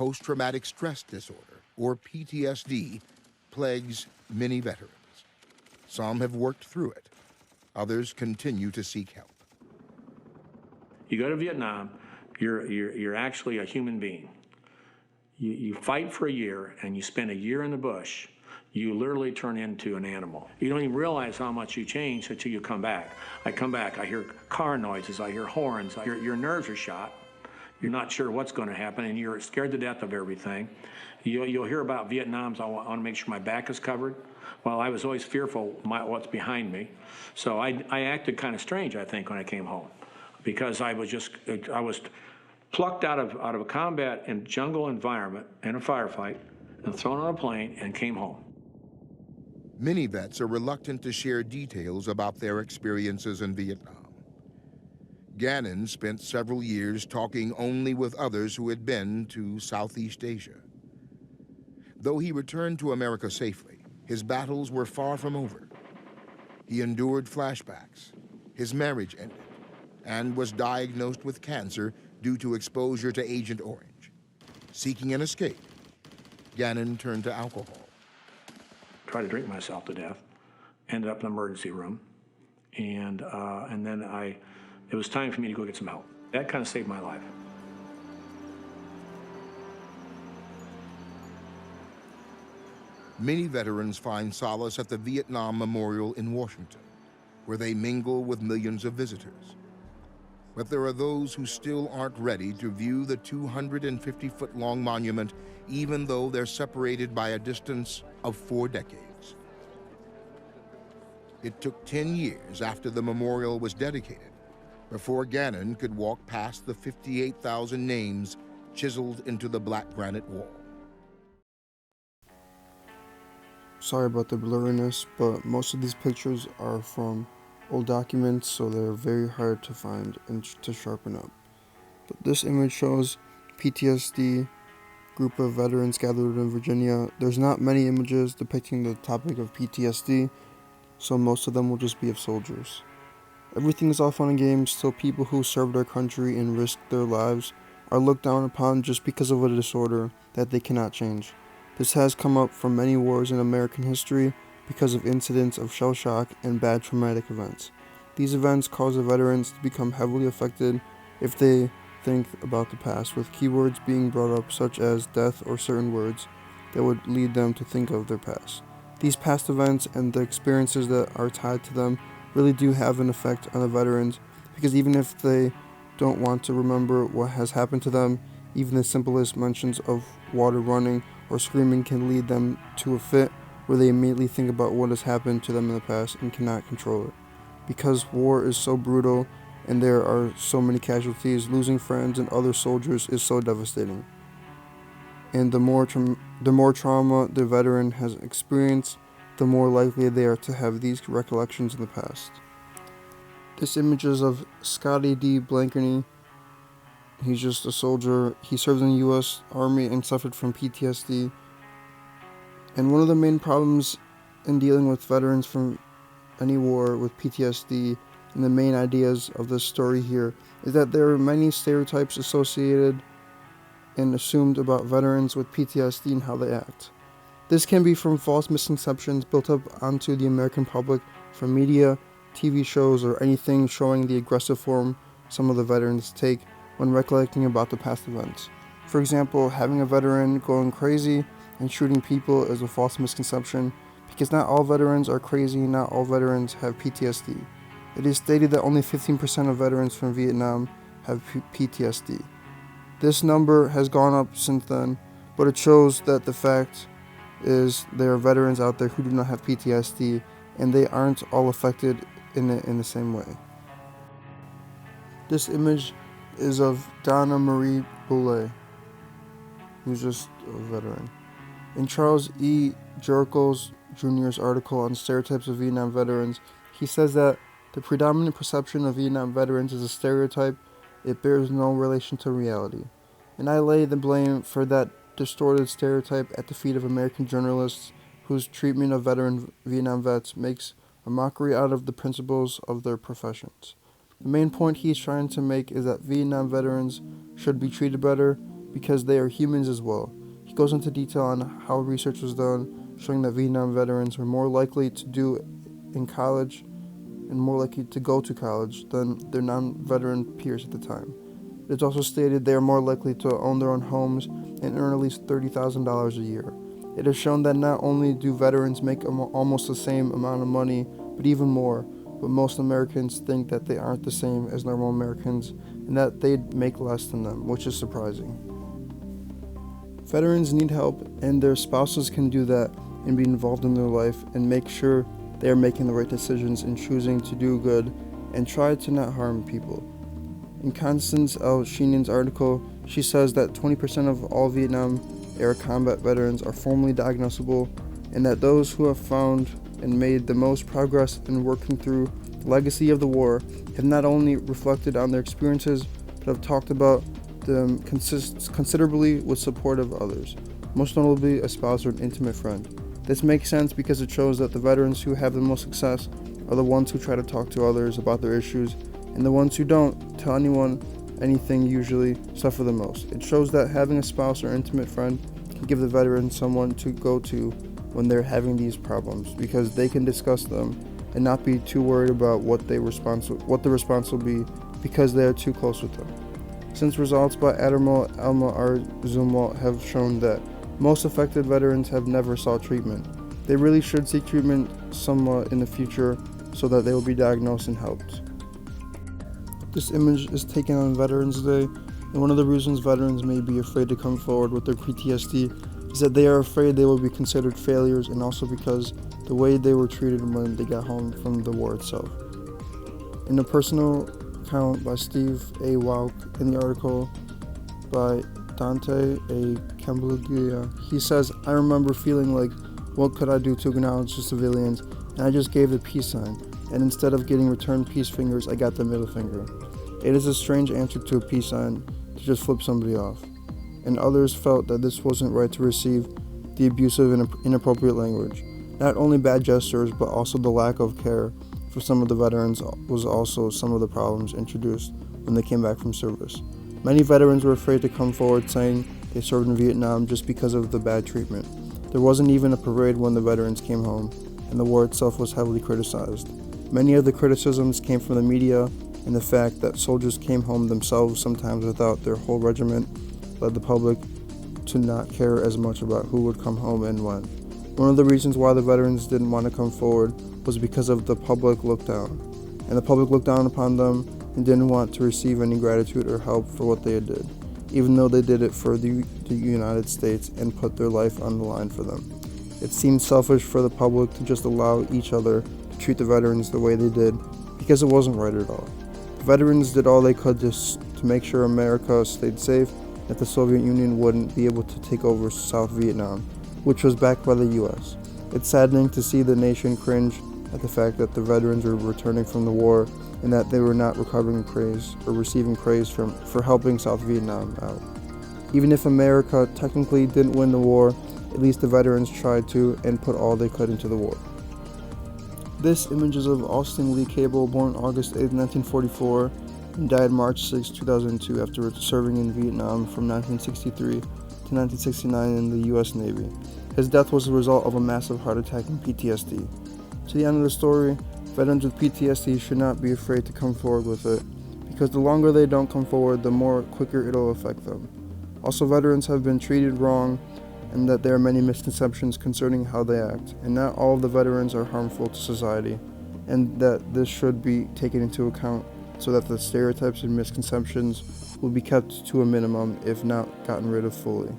post-traumatic stress disorder, or PTSD, plagues many veterans. Some have worked through it. Others continue to seek help. You go to Vietnam, you're actually a human being. You fight for a year and you spend a year in the bush, you literally turn into an animal. You don't even realize how much you change until you come back. I come back, I hear car noises, I hear horns, your nerves are shot. You're not sure what's going to happen, and you're scared to death of everything. You'll hear about Vietnam, so I want to make sure my back is covered. Well, I was always fearful what's behind me. So I acted kind of strange, I think, when I came home, because I was plucked out of a combat and jungle environment in a firefight and thrown on a plane and came home. Many vets are reluctant to share details about their experiences in Vietnam. Gannon spent several years talking only with others who had been to Southeast Asia. Though he returned to America safely, his battles were far from over. He endured flashbacks, his marriage ended, and was diagnosed with cancer due to exposure to Agent Orange. Seeking an escape, Gannon turned to alcohol. Tried to drink myself to death, ended up in the emergency room, and then it was time for me to go get some help. That kind of saved my life. Many veterans find solace at the Vietnam Memorial in Washington, where they mingle with millions of visitors. But there are those who still aren't ready to view the 250-foot-long monument, even though they're separated by a distance of 4 decades. It took 10 years after the memorial was dedicated before Gannon could walk past the 58,000 names chiseled into the black granite wall. Sorry about the blurriness, but most of these pictures are from old documents, so they're very hard to find and to sharpen up. But this image shows PTSD group of veterans gathered in Virginia. There's not many images depicting the topic of PTSD, so most of them will just be of soldiers. Everything is all fun and games till people who served our country and risked their lives are looked down upon just because of a disorder that they cannot change. This has come up from many wars in American history because of incidents of shell shock and bad traumatic events. These events cause the veterans to become heavily affected if they think about the past, with keywords being brought up such as death or certain words that would lead them to think of their past. These past events and the experiences that are tied to them really do have an effect on the veterans, because even if they don't want to remember what has happened to them, even the simplest mentions of water running or screaming can lead them to a fit where they immediately think about what has happened to them in the past and cannot control it. Because war is so brutal and there are so many casualties, losing friends and other soldiers is so devastating. And the more trauma the veteran has experienced, the more likely they are to have these recollections in the past. This image is of Scotty D. Blankerney. He's just a soldier. He served in the U.S. Army and suffered from PTSD. And one of the main problems in dealing with veterans from any war with PTSD, and the main ideas of this story here, is that there are many stereotypes associated and assumed about veterans with PTSD and how they act. This can be from false misconceptions built up onto the American public from media, TV shows, or anything showing the aggressive form some of the veterans take when recollecting about the past events. For example, having a veteran going crazy and shooting people is a false misconception, because not all veterans are crazy, not all veterans have PTSD. It is stated that only 15% of veterans from Vietnam have PTSD. This number has gone up since then, but it shows that the fact is there are veterans out there who do not have PTSD, and they aren't all affected in the same way. This image is of Donna Marie Boulay, who's just a veteran. In Charles E. Jerkles Jr.'s article on stereotypes of Vietnam veterans, he says that the predominant perception of Vietnam veterans is a stereotype. It bears no relation to reality. And I lay the blame for that distorted stereotype at the feet of American journalists whose treatment of veteran Vietnam vets makes a mockery out of the principles of their professions. The main point he's trying to make is that Vietnam veterans should be treated better, because they are humans as well. He goes into detail on how research was done, showing that Vietnam veterans were more likely to do in college and more likely to go to college than their non-veteran peers at the time. It's also stated they are more likely to own their own homes and earn at least $30,000 a year. It has shown that not only do veterans make almost the same amount of money, but even more, but most Americans think that they aren't the same as normal Americans and that they make less than them, which is surprising. Veterans need help, and their spouses can do that and be involved in their life and make sure they are making the right decisions and choosing to do good and try to not harm people. In Constance L. Sheenan's article, she says that 20% of all Vietnam-era combat veterans are formally diagnosable, and that those who have found and made the most progress in working through the legacy of the war have not only reflected on their experiences, but have talked about them considerably with support of others, most notably a spouse or an intimate friend. This makes sense because it shows that the veterans who have the most success are the ones who try to talk to others about their issues, and the ones who don't tell anyone anything usually suffer the most. It shows that having a spouse or intimate friend can give the veteran someone to go to when they're having these problems, because they can discuss them and not be too worried about what the response will be because they are too close with them. Since results by Admiral Elma R. Zumwalt have shown that most affected veterans have never sought treatment, they really should seek treatment somewhat in the future so that they will be diagnosed and helped. This image is taken on Veterans Day, and one of the reasons veterans may be afraid to come forward with their PTSD is that they are afraid they will be considered failures, and also because the way they were treated when they got home from the war itself. In a personal account by Steve A. Wauk in the article by Dante A. Cambuglia, he says, "I remember feeling like, what could I do to acknowledge the civilians, and I just gave the peace sign, and instead of getting returned peace fingers, I got the middle finger. It is a strange answer to a peace sign to just flip somebody off." And others felt that this wasn't right to receive the abusive and inappropriate language. Not only bad gestures, but also the lack of care for some of the veterans was also some of the problems introduced when they came back from service. Many veterans were afraid to come forward saying they served in Vietnam just because of the bad treatment. There wasn't even a parade when the veterans came home, and the war itself was heavily criticized. Many of the criticisms came from the media and the fact that soldiers came home themselves, sometimes without their whole regiment, led the public to not care as much about who would come home and when. One of the reasons why the veterans didn't want to come forward was because of the public look down, and the public looked down upon them and didn't want to receive any gratitude or help for what they did, even though they did it for the United States and put their life on the line for them. It seemed selfish for the public to just allow each other to treat the veterans the way they did, because it wasn't right at all. The veterans did all they could just to make sure America stayed safe, that the Soviet Union wouldn't be able to take over South Vietnam, which was backed by the US. It's saddening to see the nation cringe at the fact that the veterans were returning from the war and that they were not recovering praise or receiving praise for helping South Vietnam out. Even if America technically didn't win the war, at least the veterans tried to and put all they could into the war. This image is of Austin Lee Cable, born August 8, 1944, and died March 6, 2002 after serving in Vietnam from 1963 to 1969 in the US Navy. His death was the result of a massive heart attack and PTSD. To the end of the story, veterans with PTSD should not be afraid to come forward with it, because the longer they don't come forward, the more quicker it'll affect them. Also, veterans have been treated wrong, and that there are many misconceptions concerning how they act, and not all of the veterans are harmful to society, and that this should be taken into account so that the stereotypes and misconceptions will be kept to a minimum, if not gotten rid of fully.